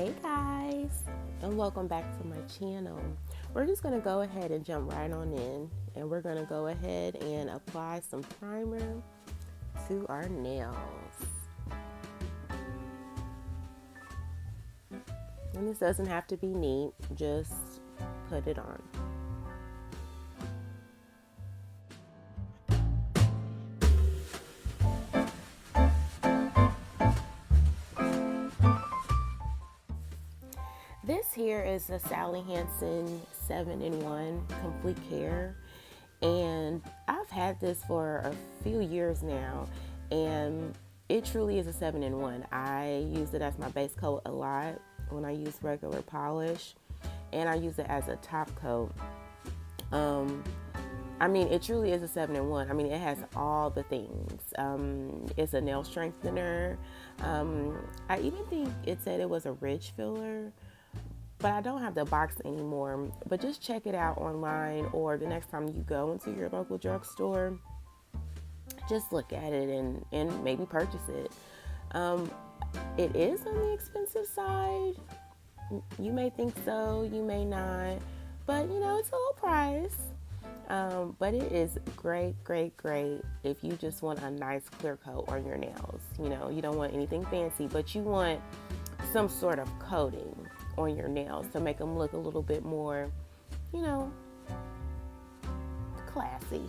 Hey guys, and welcome back to my channel. We're just going to go ahead and jump right on in, and we're going to go ahead and apply some primer to our nails. And this doesn't have to be neat, just put it on. This here is the Sally Hansen 7-in-1 Complete Care, and I've had this for a few years now, and it truly is a 7-in-1. I use it as my base coat a lot when I use regular polish, and I use it as a top coat. It truly is a 7-in-1. It has all the things. It's a nail strengthener. I even think it said it was a ridge filler, but I don't have the box anymore. But just check it out online, or the next time you go into your local drugstore, just look at it and maybe purchase it. It is on the expensive side. You may think so, you may not, but it's a little price. But it is great if you just want a nice clear coat on your nails. You don't want anything fancy, but you want some sort of coating on your nails to make them look a little bit more, classy.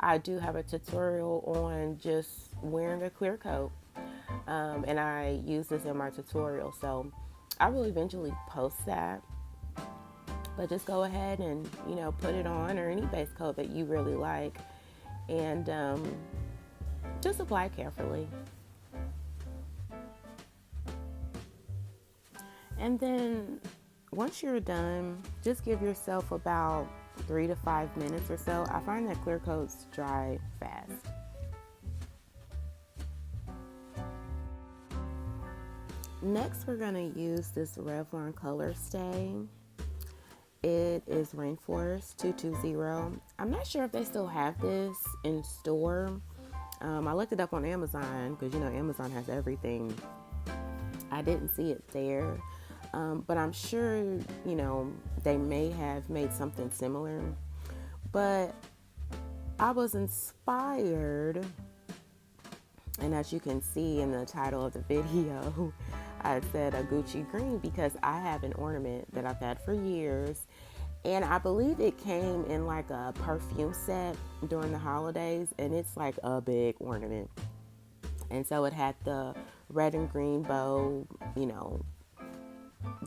I do have a tutorial on just wearing a clear coat, and I use this in my tutorial, so I will eventually post that. But just go ahead and put it on, or any base coat that you really like, and just apply carefully. And then once you're done, just give yourself about 3 to 5 minutes or so. I find that clear coats dry fast. Next, we're going to use this Revlon Colorstay. It is Rainforest 220. I'm not sure if they still have this in store. I looked it up on Amazon because Amazon has everything. I didn't see it there. But I'm sure, they may have made something similar. But I was inspired, and as you can see in the title of the video, I said a Gucci green because I have an ornament that I've had for years. And I believe it came in like a perfume set during the holidays, and it's like a big ornament. And so it had the red and green bow,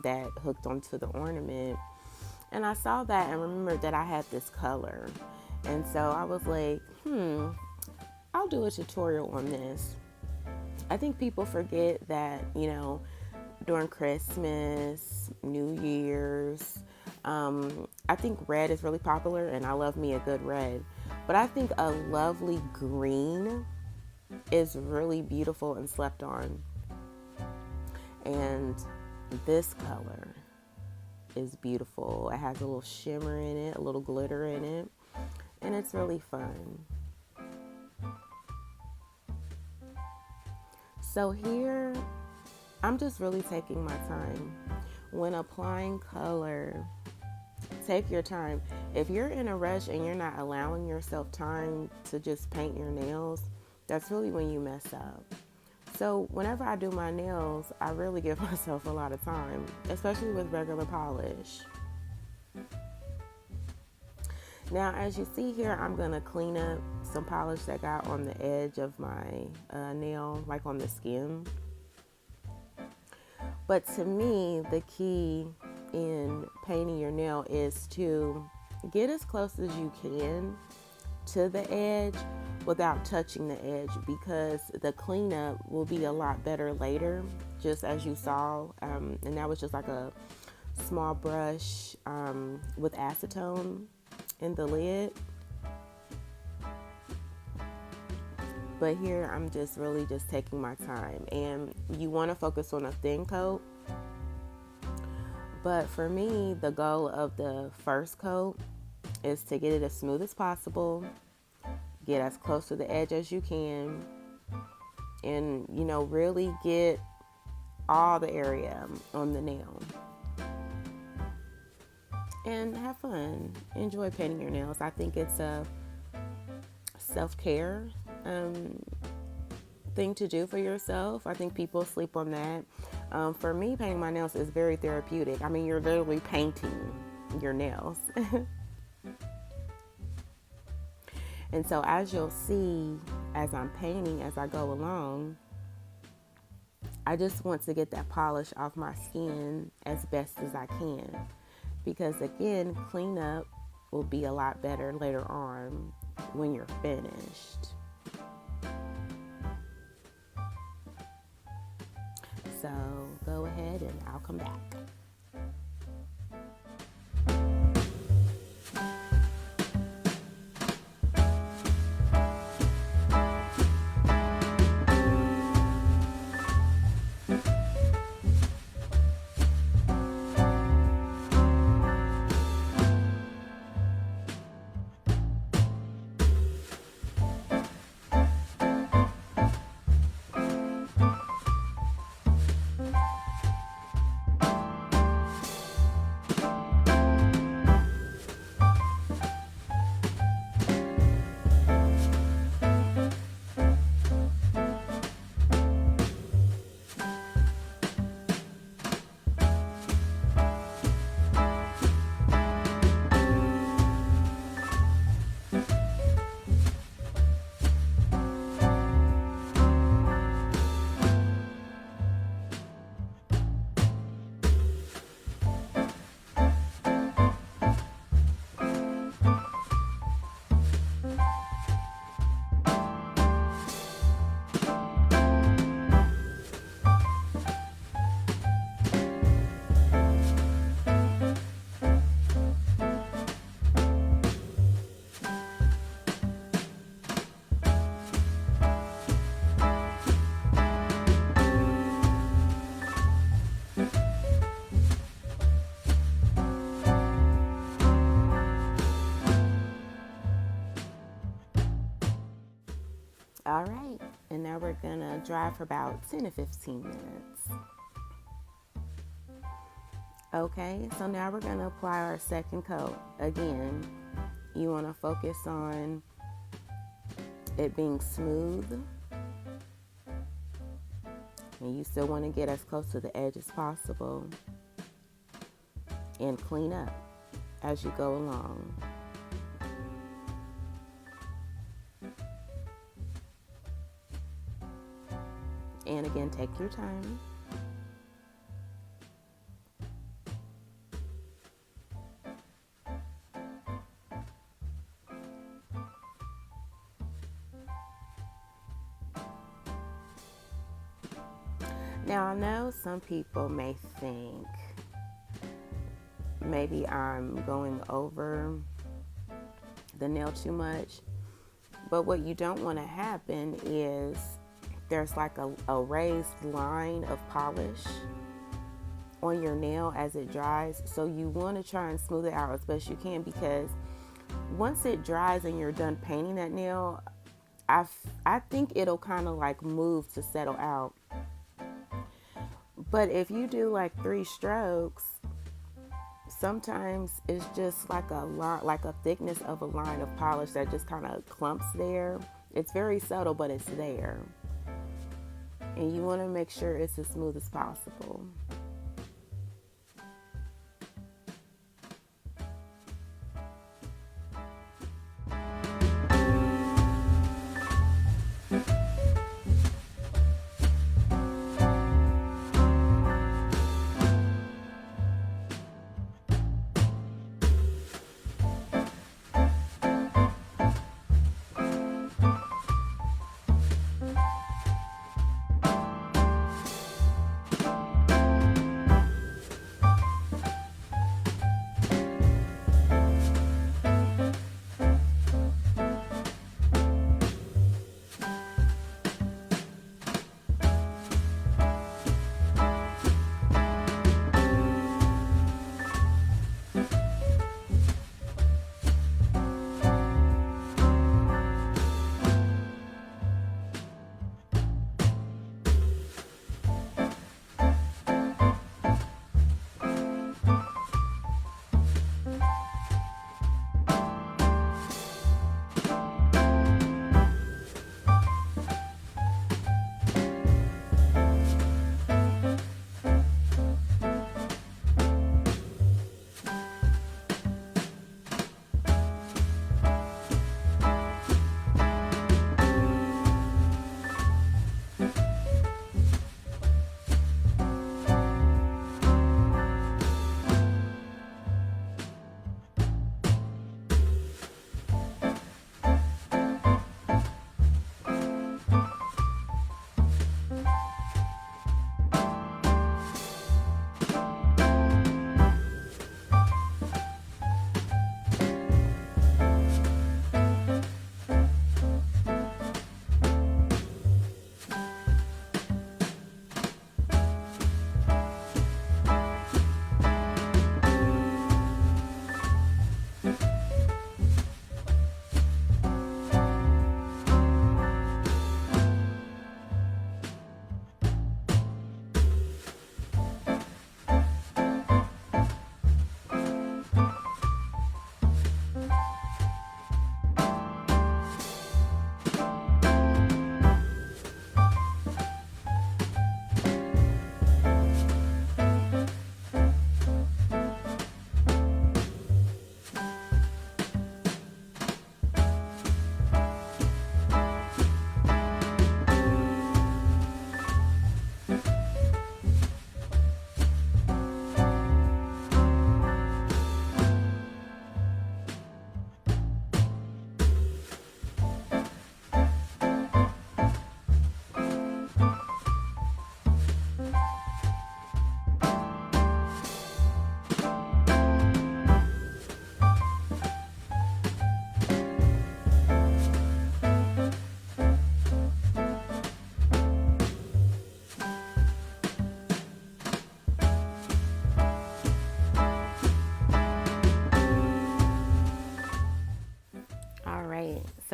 that hooked onto the ornament, and I saw that and remembered that I had this color, and so I was like, I'll do a tutorial on this. I think people forget that during Christmas, New Year's, I think red is really popular, and I love me a good red, but I think a lovely green is really beautiful and slept on. And this color is beautiful. It has a little shimmer in it, a little glitter in it, and it's really fun. So here, I'm just really taking my time. When applying color, take your time. If you're in a rush and you're not allowing yourself time to just paint your nails, that's really when you mess up. So whenever I do my nails, I really give myself a lot of time, especially with regular polish. Now, as you see here, I'm going to clean up some polish that got on the edge of my nail, like on the skin. But to me, the key in painting your nail is to get as close as you can to the edge without touching the edge, because the cleanup will be a lot better later, just as you saw. And that was just like a small brush with acetone in the lid. But here I'm just really just taking my time, and you want to focus on a thin coat. But for me, the goal of the first coat is to get it as smooth as possible, get as close to the edge as you can, and really get all the area on the nail. And have fun. Enjoy painting your nails. I think it's a self-care thing to do for yourself. I think people sleep on that. For me, painting my nails is very therapeutic. I mean, you're literally painting your nails. And so as you'll see, as I'm painting, as I go along, I just want to get that polish off my skin as best as I can. Because again, cleanup will be a lot better later on when you're finished. So go ahead and I'll come back. All right, and now we're gonna dry for about 10 to 15 minutes. Okay, so now we're gonna apply our second coat. Again, you wanna focus on it being smooth. And you still wanna get as close to the edge as possible. And clean up as you go along. And again, take your time. Now, I know some people may think maybe I'm going over the nail too much, but what you don't want to happen is there's like a raised line of polish on your nail as it dries. So you want to try and smooth it out as best you can, because once it dries and you're done painting that nail, I think it'll kind of like move to settle out. But if you do like 3 strokes, sometimes it's just like a thickness of a line of polish that just kind of clumps there. It's very subtle, but it's there. And you want to make sure it's as smooth as possible.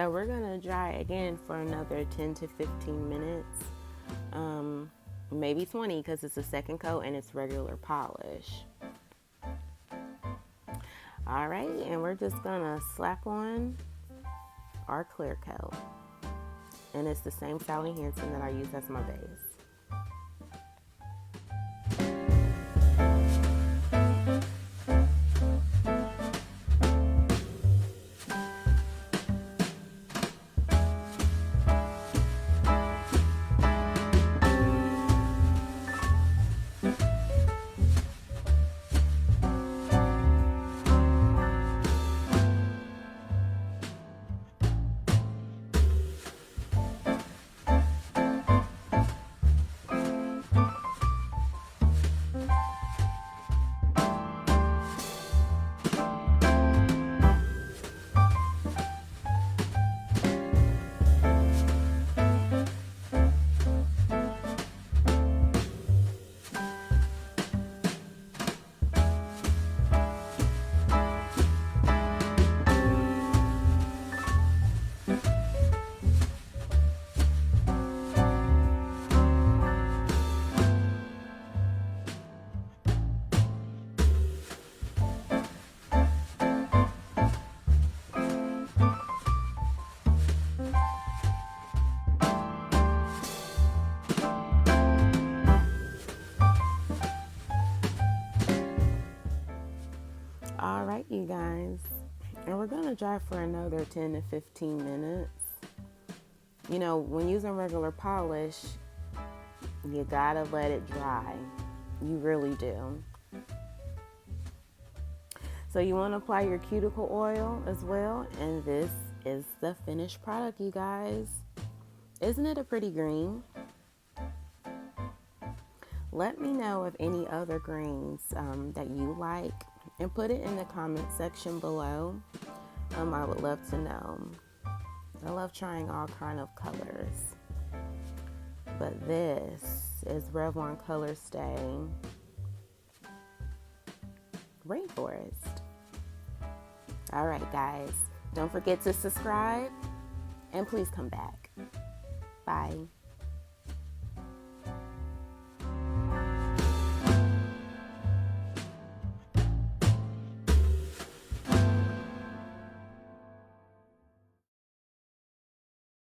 So we're gonna dry again for another 10 to 15 minutes, maybe 20 because it's a second coat and it's regular polish. All right, and we're just gonna slap on our clear coat, and it's the same styling Hansen that I use as my base. All right, you guys, and we're gonna dry for another 10 to 15 minutes. You know, when using regular polish, you gotta let it dry. You really do. So you want to apply your cuticle oil as well, and this is the finished product, you guys. Isn't it a pretty green? Let me know of any other greens that you like, and put it in the comment section below. I would love to know. I love trying all kind of colors. But this is Revlon Colorstay Rainforest. All right, guys. Don't forget to subscribe, and please come back. Bye.